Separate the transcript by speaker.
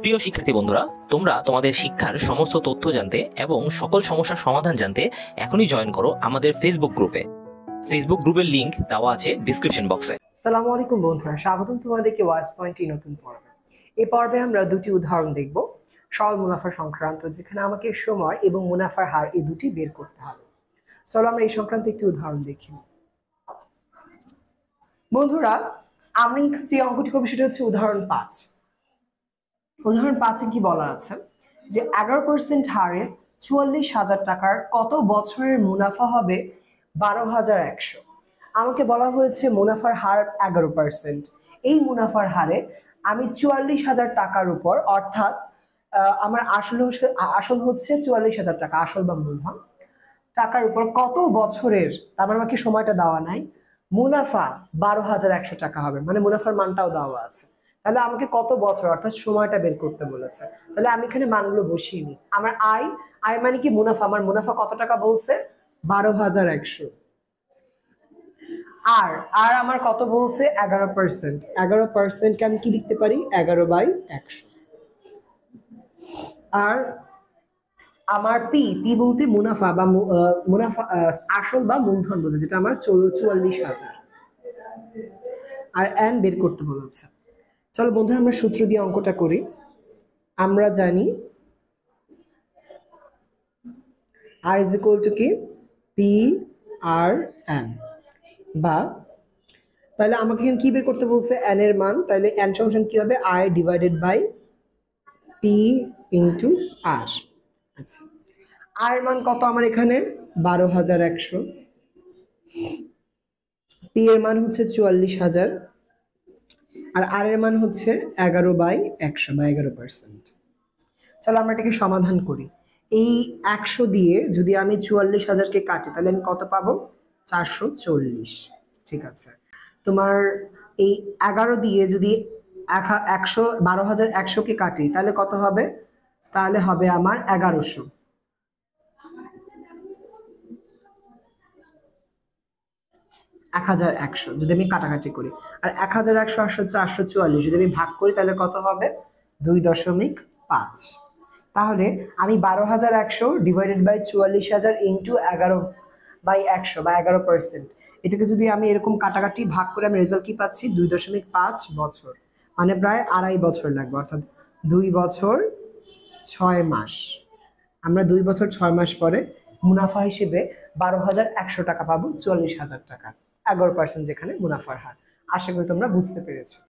Speaker 1: প্রিয় শিক্ষার্থী বন্ধুরা, তোমরা তোমাদের শিক্ষার সমস্ত তথ্য জানতে এবং সকল সমস্যার সমাধান জানতে এখনই জয়েন করো আমাদের ফেসবুক গ্রুপে। ফেসবুক গ্রুপের লিংক দেওয়া আছে ডিসক্রিপশন বক্সে।
Speaker 2: আসসালামু আলাইকুম বন্ধুরা, স্বাগতম তোমাদেরকে ওয়াইজ পয়েন্টে নতুন পর্বে। এই পর্বে আমরা দুটি উদাহরণ দেখব সরল মুনাফা সংক্রান্ত, যেখানে আমাকে সময় এবং মুনাফার হার এই দুটি বের করতে হবে। চলো আমরা এই সংক্রান্ত একটি উদাহরণ দেখি। বন্ধুরা, আমি যে অঙ্কটি করবো সেটা হচ্ছে উদাহরণ 5। উদাহরণ 5-এ কি বলা আছে যে 11% হারে 44,000 টাকার কত বছরের মুনাফা হবে 12,100। আমাকে বলা হয়েছে মুনাফার হার 11%। এই মুনাফার হারে আমি 44,000 টাকার উপর, অর্থাৎ আমার আসল হচ্ছে 44,000 টাকা, আসল বা মূলধন টাকার উপর কত বছরের, তার মানে আমাকে সময়টা দেওয়া নাই, মুনাফা 12,100 টাকা হবে, মানে মুনাফার মানটাও দেওয়া আছে। তাহলে আমাকে কত বছর অর্থাৎ সময়টা বের করতে বলেছে। তাহলে আমি এখানে মানগুলো বসিয়ে নিই। আমার আয় আয় মানে কি মুনাফা, আমার মুনাফা কত টাকা বলছে 12,100। আর আর আমার কত বলছে 11%। 11%কে আমি কি লিখতে পারি 11/100। আর আমার পি পি বলতে মুনাফা বা মুনাফা আসল বা মূলধন বোঝে, যেটা আমার 44,000। আর এন বের করতে বলেছে। চলো বন্ধুরা আমরা সূত্র দিয়ে অঙ্কটা করি। আমরা জানি I is equal to কি পি আর এন, বা তাহলে আমাকে এখানে কি বের করতে বলছে এন এর মান। তাহলে এন সমান কি হবে I divided by P into R. আচ্ছা, আর এর মান কত আমার এখানে 12,100, পি এর মান হচ্ছে 44,000, আর আর এর মান হচ্ছে 11/100 বা 11%। চলো আমরা এটাকে সমাধান করি। এই 100 দিয়ে যদি আমি 44,000কে কাটি তাহলে আমি কত পাবো 440। ঠিক আছে, তোমার এই 11 দিয়ে যদি 12,100কে কাটি তাহলে কত হবে, তাহলে হবে আমার 1100। 1,100 যদি আমি কাটাকাটি করি, আর 1,100 আর 444 যদি আমি ভাগ করি তাহলে কত হবে 2.5। তাহলে আমি 12,100 ডিভাইডেড বাই 44,000 ইন্টু 11/100 বা 11%, এটাকে যদি আমি এরকম কাটাকাটি ভাগ করে আমি রেজাল্ট কি পাচ্ছি 2.5 বছর, মানে প্রায় 2.5 বছর লাগবে, অর্থাৎ 2 বছর 6 মাস। আমরা 2 বছর 6 মাস পরে মুনাফা হিসেবে 12,100 টাকা পাবো 44,000 টাকা, 11% যেখানে মুনাফার হার। আশা করি তোমরা বুঝতে পেরেছো।